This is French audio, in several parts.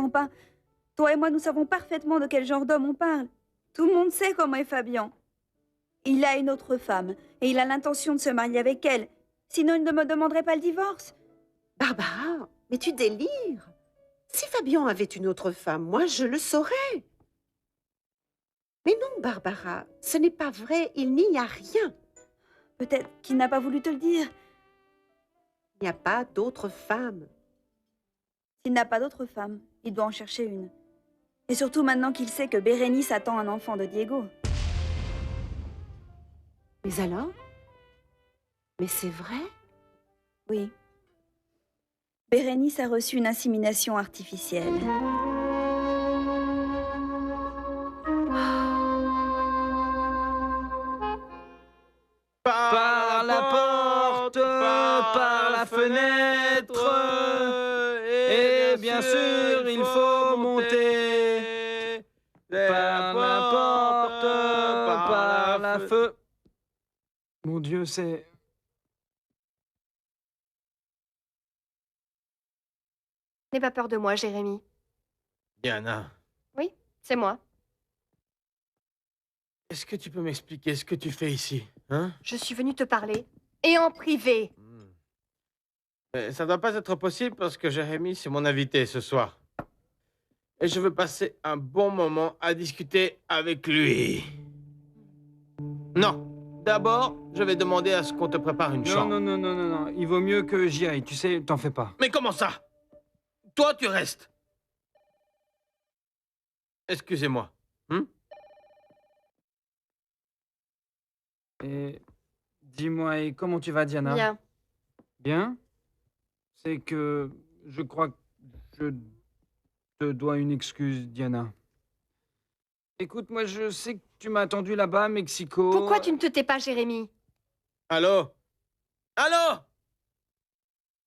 savons pas. Toi et moi, nous savons parfaitement de quel genre d'homme on parle. Tout le monde sait comment est Fabian. Il a une autre femme, et il a l'intention de se marier avec elle. Sinon, il ne me demanderait pas le divorce. Barbara, mais tu délires. Si Fabian avait une autre femme, moi, je le saurais. Mais non, Barbara, ce n'est pas vrai, il n'y a rien. Peut-être qu'il n'a pas voulu te le dire. Il n'y a pas d'autre femme. S'il n'a pas d'autre femme, il doit en chercher une. Et surtout maintenant qu'il sait que Bérénice attend un enfant de Diego. Mais alors? Mais c'est vrai? Oui. Bérénice a reçu une insémination artificielle. Par la porte, par la fenêtre, et bien sûr, il faut monter. Par la porte, par la feu. Mon Dieu, c'est... N'aie pas peur de moi, Jérémy. Diana, Oui, c'est moi. est-ce que tu peux m'expliquer ce que tu fais ici, hein? Je suis venue te parler, et en privé. Mais ça doit pas être possible parce que Jérémy, c'est mon invité ce soir. Et je veux passer un bon moment à discuter avec lui. Non, d'abord, je vais demander à ce qu'on te prépare une chambre. Non. Il vaut mieux que j'y aille. Tu sais, t'en fais pas. Mais comment ça? Toi, tu restes. Excusez-moi. Et dis-moi, et comment tu vas, Diana? Bien. Bien? C'est que je crois que je te dois une excuse, Diana. Écoute, moi, je sais que tu m'as attendu là-bas, à Mexico. Pourquoi tu ne te tais pas, Jérémy? Allô? Allô?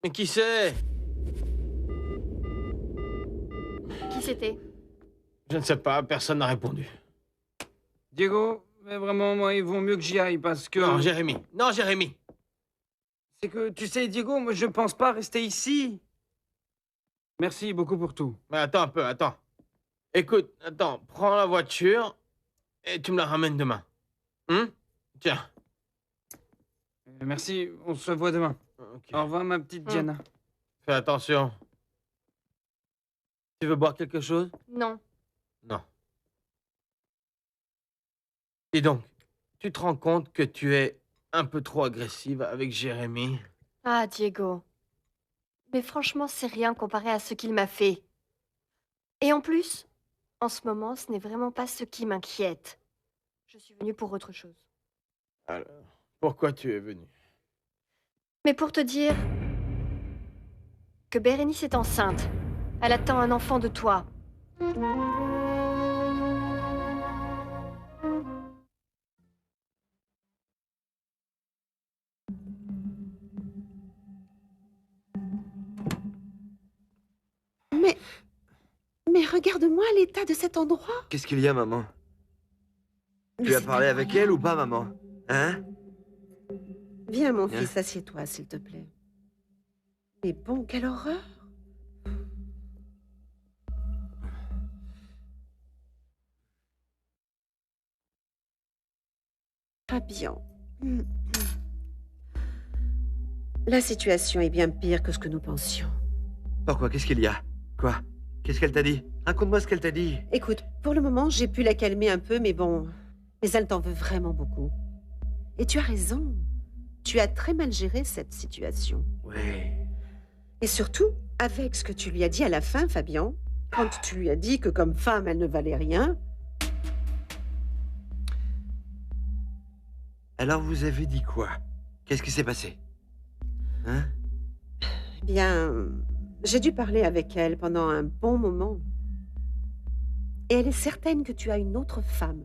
Mais qui c'est? Qui c'était? Je ne sais pas, personne n'a répondu. Diego, mais vraiment, moi, il vaut mieux que j'y aille parce que... Non, Jérémy. Non, Jérémy. C'est que, tu sais, Diego, moi, je pense pas rester ici. Merci beaucoup pour tout. Mais attends un peu, attends. Écoute, attends, prends la voiture et tu me la ramènes demain. Tiens. Merci, on se voit demain. Ok. Au revoir, ma petite Diana. Fais attention. Tu veux boire quelque chose? Non. Non. Dis donc, tu te rends compte que tu es un peu trop agressive avec Jérémy? Ah, Diego. Mais franchement, c'est rien comparé à ce qu'il m'a fait. Et en plus, en ce moment, ce n'est vraiment pas ce qui m'inquiète. Je suis venue pour autre chose. Alors, pourquoi tu es venue? Mais pour te dire que Bérénice est enceinte. Elle attend un enfant de toi. Mais regarde-moi l'état de cet endroit. Qu'est-ce qu'il y a, maman? Mais Tu as c'est parlé pas avec normal. elle ou pas, maman? Hein? Viens, mon Viens. fils, assieds-toi, s'il te plaît. Mais bon, quelle horreur! Fabian. La situation est bien pire que ce que nous pensions. Pourquoi? Qu'est-ce qu'il y a? Quoi? Qu'est-ce qu'elle t'a dit? Raconte-moi ce qu'elle t'a dit. Écoute, pour le moment, j'ai pu la calmer un peu, mais bon... Mais elle t'en veut vraiment beaucoup. Et tu as raison. Tu as très mal géré cette situation. Oui. Et surtout, avec ce que tu lui as dit à la fin, Fabian, quand tu lui as dit que comme femme, elle ne valait rien, Alors vous avez dit quoi? Qu'est-ce qui s'est passé? Hein? eh bien, j'ai dû parler avec elle pendant un bon moment. Et elle est certaine que tu as une autre femme.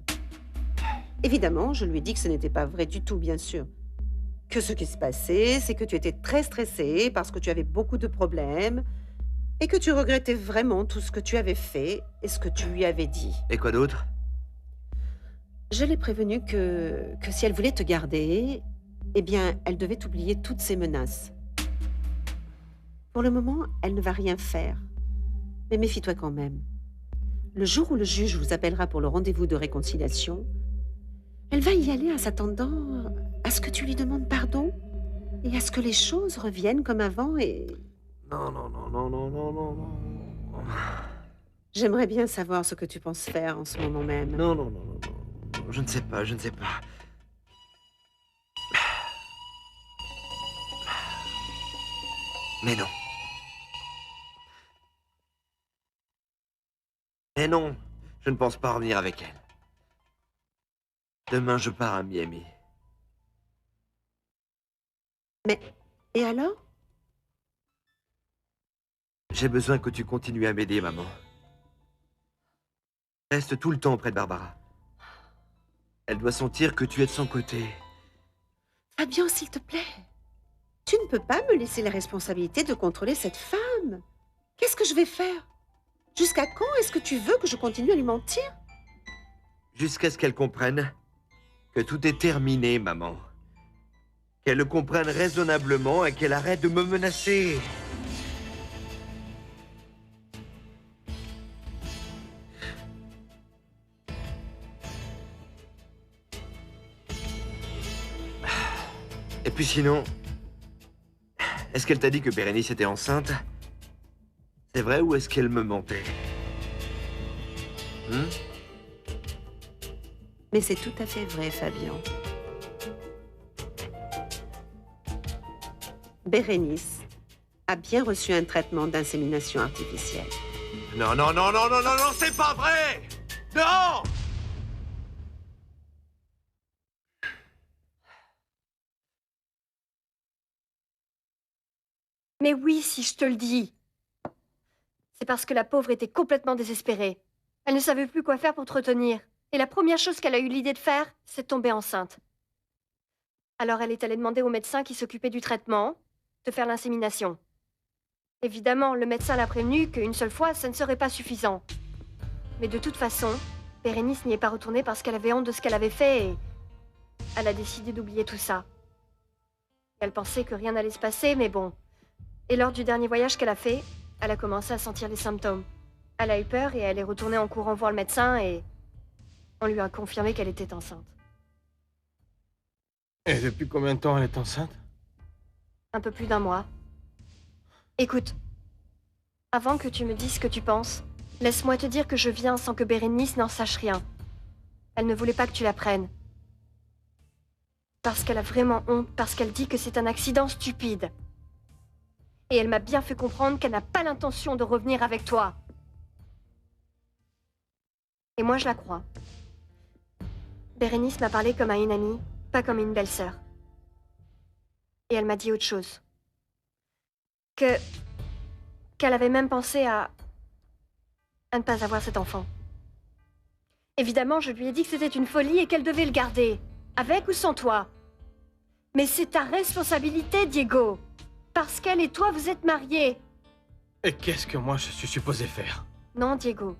Évidemment, je lui ai dit que ce n'était pas vrai du tout, bien sûr. Que ce qui se passait, c'est que tu étais très stressée parce que tu avais beaucoup de problèmes et que tu regrettais vraiment tout ce que tu avais fait et ce que tu lui avais dit. Et quoi d'autre? Je l'ai prévenue que si elle voulait te garder, eh bien, elle devait oublier toutes ses menaces. Pour le moment, elle ne va rien faire. Mais méfie-toi quand même. Le jour où le juge vous appellera pour le rendez-vous de réconciliation, elle va y aller en s'attendant à ce que tu lui demandes pardon et à ce que les choses reviennent comme avant et... Non, non, non, non, non, non, non, non. J'aimerais bien savoir ce que tu penses faire en ce moment même. Non, non, non, non, non. Je ne sais pas, je ne sais pas. Mais non. Mais non, je ne pense pas revenir avec elle. Demain, je pars à Miami. Mais... Et alors? J'ai besoin que tu continues à m'aider, maman. Reste tout le temps près de Barbara. Elle doit sentir que tu es de son côté. Fabien, s'il te plaît. Tu ne peux pas me laisser la responsabilité de contrôler cette femme. Qu'est-ce que je vais faire? Jusqu'à quand est-ce que tu veux que je continue à lui mentir? Jusqu'à ce qu'elle comprenne que tout est terminé, maman. Qu'elle le comprenne raisonnablement et qu'elle arrête de me menacer. Et puis sinon, est-ce qu'elle t'a dit que Bérénice était enceinte? C'est vrai ou est-ce qu'elle me mentait? Mais c'est tout à fait vrai, Fabien. Bérénice a bien reçu un traitement d'insémination artificielle. Non, non, non, non, non, non, non, c'est pas vrai! Non! Mais oui, si je te le dis. C'est parce que la pauvre était complètement désespérée. Elle ne savait plus quoi faire pour te retenir. Et la première chose qu'elle a eu l'idée de faire, c'est de tomber enceinte. Alors elle est allée demander au médecin qui s'occupait du traitement de faire l'insémination. Évidemment, le médecin l'a prévenu qu'une seule fois, ça ne serait pas suffisant. Mais de toute façon, Bérénice n'y est pas retournée parce qu'elle avait honte de ce qu'elle avait fait et elle a décidé d'oublier tout ça. Elle pensait que rien n'allait se passer, mais bon. Et lors du dernier voyage qu'elle a fait, elle a commencé à sentir les symptômes. Elle a eu peur et elle est retournée en courant voir le médecin et on lui a confirmé qu'elle était enceinte. Et depuis combien de temps elle est enceinte? Un peu plus d'un mois. Écoute, avant que tu me dises ce que tu penses, laisse-moi te dire que je viens sans que Bérénice n'en sache rien. Elle ne voulait pas que tu la prennes. Parce qu'elle a vraiment honte, parce qu'elle dit que c'est un accident stupide. Et elle m'a bien fait comprendre qu'elle n'a pas l'intention de revenir avec toi. Et moi, je la crois. Bérénice m'a parlé comme à une amie, pas comme à une belle-sœur. Et elle m'a dit autre chose. Qu'elle avait même pensé à ne pas avoir cet enfant. Évidemment, je lui ai dit que c'était une folie et qu'elle devait le garder, avec ou sans toi. Mais c'est ta responsabilité, Diego. Parce qu'elle et toi, vous êtes mariés. Et qu'est-ce que moi je suis supposé faire? Non, Diego.